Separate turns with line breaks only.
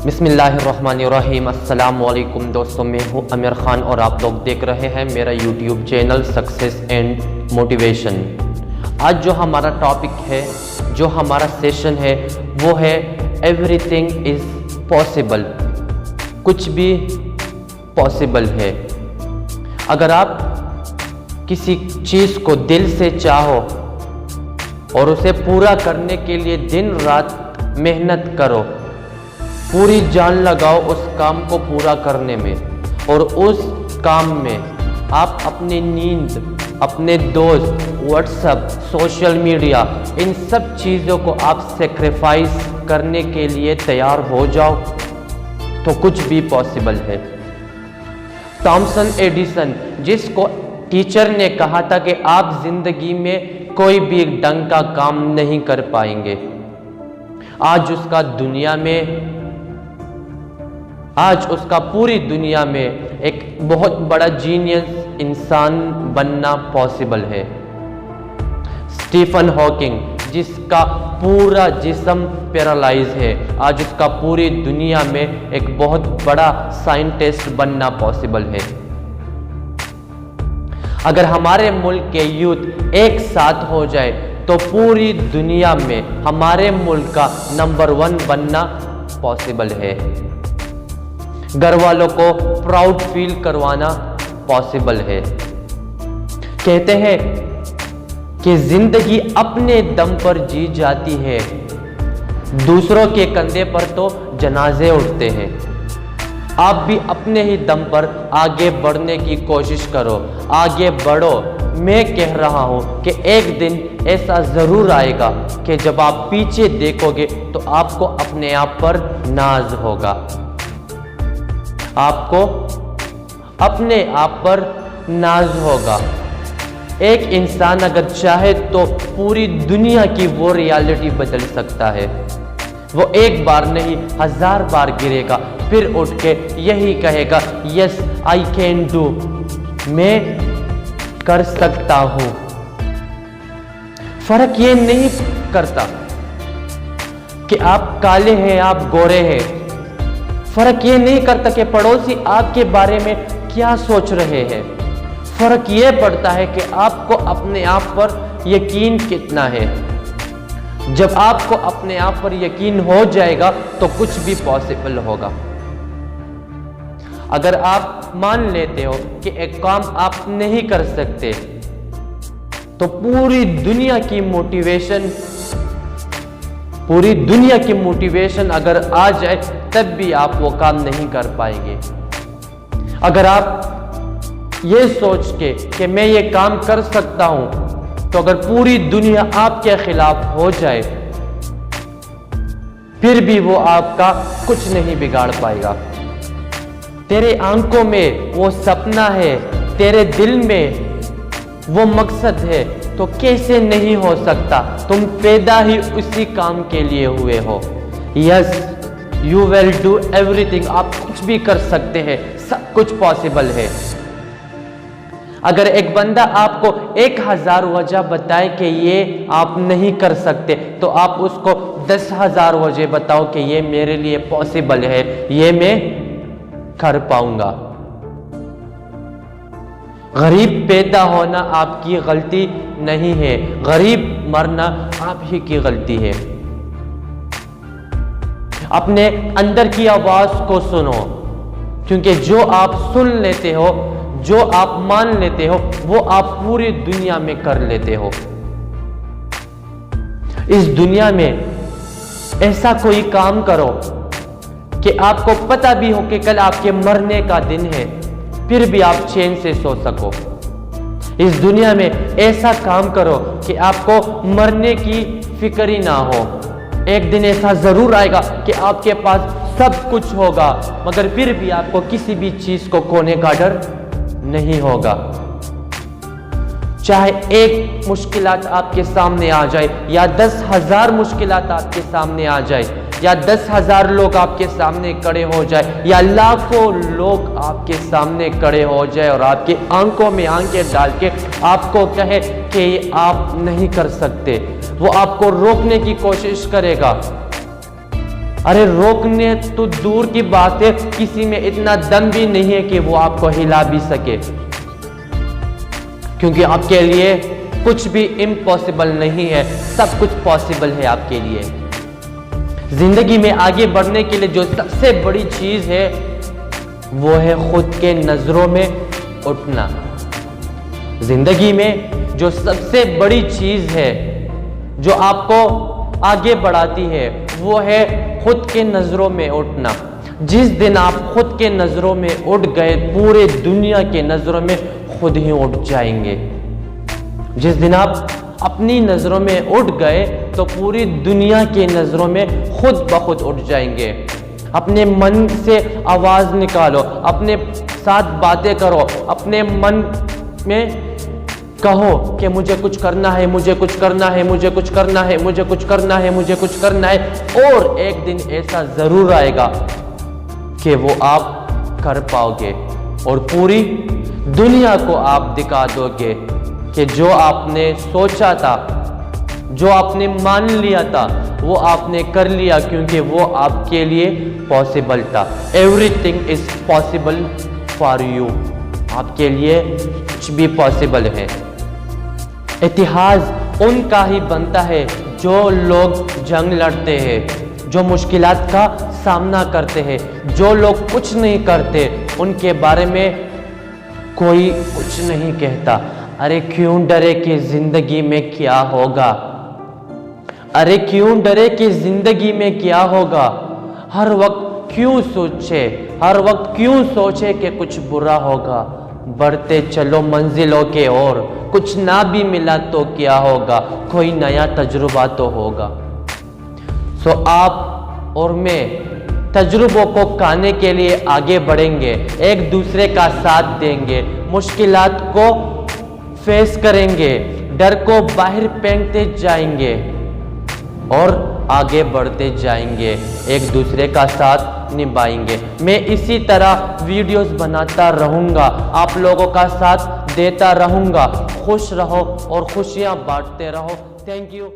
बिस्मिल्लाहिर्रहमानिर्रहीम। अस्सलाम वालेकुम दोस्तों, मैं हूँ आमिर खान और आप लोग देख रहे हैं मेरा YouTube channel success and motivation. आज जो हमारा टॉपिक है, जो हमारा सेशन है, वो है एवरीथिंग इज़ पॉसिबल। कुछ भी पॉसिबल है। अगर आप किसी चीज़ को दिल से चाहो और उसे पूरा करने के लिए दिन रात मेहनत करो, पूरी जान लगाओ उस काम को पूरा करने में, और उस काम में आप अपनी नींद, अपने दोस्त, व्हाट्सएप, सोशल मीडिया, इन सब चीज़ों को आप सेक्रीफाइस करने के लिए तैयार हो जाओ तो कुछ भी पॉसिबल है। थॉमसन एडिसन, जिसको टीचर ने कहा था कि आप जिंदगी में कोई भी ढंग का काम नहीं कर पाएंगे, आज उसका पूरी दुनिया में एक बहुत बड़ा जीनियस इंसान बनना पॉसिबल है। स्टीफन हॉकिंग, जिसका पूरा जिस्म पैरालाइज है, आज उसका पूरी दुनिया में एक बहुत बड़ा साइंटिस्ट बनना पॉसिबल है। अगर हमारे मुल्क के यूथ एक साथ हो जाए तो पूरी दुनिया में हमारे मुल्क का नंबर 1 बनना पॉसिबल है। घर वालों को प्राउड फील करवाना पॉसिबल है। कहते हैं कि जिंदगी अपने दम पर जी जाती है, दूसरों के कंधे पर तो जनाजे उठते हैं। आप भी अपने ही दम पर आगे बढ़ने की कोशिश करो, आगे बढ़ो। मैं कह रहा हूं कि एक दिन ऐसा जरूर आएगा कि जब आप पीछे देखोगे तो आपको अपने आप पर नाज होगा, आपको अपने आप पर नाज होगा। एक इंसान अगर चाहे तो पूरी दुनिया की वो रियलिटी बदल सकता है। वो एक बार नहीं 1000 बार गिरेगा, फिर उठ के यही कहेगा, यस आई कैन डू, मैं कर सकता हूं। फर्क ये नहीं करता कि आप काले हैं, आप गोरे हैं। फर्क ये नहीं करता कि पड़ोसी आपके बारे में क्या सोच रहे हैं। फर्क ये पड़ता है कि आपको अपने आप पर यकीन कितना है। जब आपको अपने आप पर यकीन हो जाएगा तो कुछ भी पॉसिबल होगा। अगर आप मान लेते हो कि एक काम आप नहीं कर सकते तो पूरी दुनिया की मोटिवेशन अगर आ जाए तब भी आप वो काम नहीं कर पाएंगे। अगर आप ये सोच के कि मैं ये काम कर सकता हूं, तो अगर पूरी दुनिया आपके खिलाफ हो जाए फिर भी वो आपका कुछ नहीं बिगाड़ पाएगा। तेरे आंखों में वो सपना है, तेरे दिल में वो मकसद है, तो कैसे नहीं हो सकता? तुम पैदा ही उसी काम के लिए हुए हो। Yes, you will do everything. आप कुछ भी कर सकते हैं, सब कुछ पॉसिबल है। अगर एक बंदा आपको 1000 वजह बताए कि ये आप नहीं कर सकते, तो आप उसको 10,000 वजह बताओ कि ये मेरे लिए पॉसिबल है, ये मैं कर पाऊंगा। गरीब पैदा होना आपकी गलती नहीं है, गरीब मरना आप ही की गलती है। अपने अंदर की आवाज को सुनो, क्योंकि जो आप सुन लेते हो, जो आप मान लेते हो, वो आप पूरी दुनिया में कर लेते हो। इस दुनिया में ऐसा कोई काम करो कि आपको पता भी हो कि कल आपके मरने का दिन है, फिर भी आप चैन से सो सको। इस दुनिया में ऐसा काम करो कि आपको मरने की फिक्र ही ना हो। एक दिन ऐसा जरूर आएगा कि आपके पास सब कुछ होगा, मगर फिर भी आपको किसी भी चीज को खोने का डर नहीं होगा। चाहे एक मुश्किलात आपके सामने आ जाए, या 10,000 मुश्किलात आपके सामने आ जाए, या 10,000 लोग आपके सामने खड़े हो जाए, या लाखों लोग आपके सामने खड़े हो जाए और आपकी आंखों में आंखें डाल के आपको कहे कि आप नहीं कर सकते, वो आपको रोकने की कोशिश करेगा, अरे रोकने तो दूर की बात है, किसी में इतना दम भी नहीं है कि वो आपको हिला भी सके, क्योंकि आपके लिए कुछ भी इम्पॉसिबल नहीं है, सब कुछ पॉसिबल है आपके लिए। जिंदगी में आगे बढ़ने के लिए जो सबसे बड़ी चीज है वो है खुद के नजरों में उठना। जिंदगी में जो सबसे बड़ी चीज है जो आपको आगे बढ़ाती है वो है खुद के नजरों में उठना। जिस दिन आप खुद के नजरों में उठ गए, पूरे दुनिया के नजरों में खुद ही उठ जाएंगे। जिस दिन आप अपनी नजरों में उठ गए तो पूरी दुनिया के नजरों में खुद ब खुद उठ जाएंगे। अपने मन से आवाज निकालो, अपने साथ बातें करो, अपने मन में कहो कि मुझे कुछ करना है, मुझे कुछ करना है, मुझे कुछ करना है, मुझे कुछ करना है, मुझे कुछ करना है। और एक दिन ऐसा जरूर आएगा कि वो आप कर पाओगे और पूरी दुनिया को आप दिखा दोगे कि जो आपने सोचा था, जो आपने मान लिया था, वो आपने कर लिया, क्योंकि वो आपके लिए पॉसिबल था। Everything is possible for you. आपके लिए कुछ भी पॉसिबल है। इतिहास उनका ही बनता है जो लोग जंग लड़ते हैं, जो मुश्किलात का सामना करते हैं। जो लोग कुछ नहीं करते उनके बारे में कोई कुछ नहीं कहता। अरे क्यों डरे कि जिंदगी में क्या होगा, अरे क्यों डरे कि जिंदगी में क्या होगा। हर वक्त क्यों सोचे, हर वक्त क्यों सोचे कि कुछ बुरा होगा। बढ़ते चलो मंजिलों के ओर, कुछ ना भी मिला तो क्या होगा, कोई नया तजुर्बा तो होगा। सो आप और मैं तजुर्बों को खाने के लिए आगे बढ़ेंगे, एक दूसरे का साथ देंगे, मुश्किलात को फेस करेंगे, डर को बाहर फेंकते जाएंगे और आगे बढ़ते जाएंगे, एक दूसरे का साथ निभाएंगे। मैं इसी तरह वीडियोस बनाता रहूँगा, आप लोगों का साथ देता रहूँगा। खुश रहो और खुशियाँ बांटते रहो। Thank you.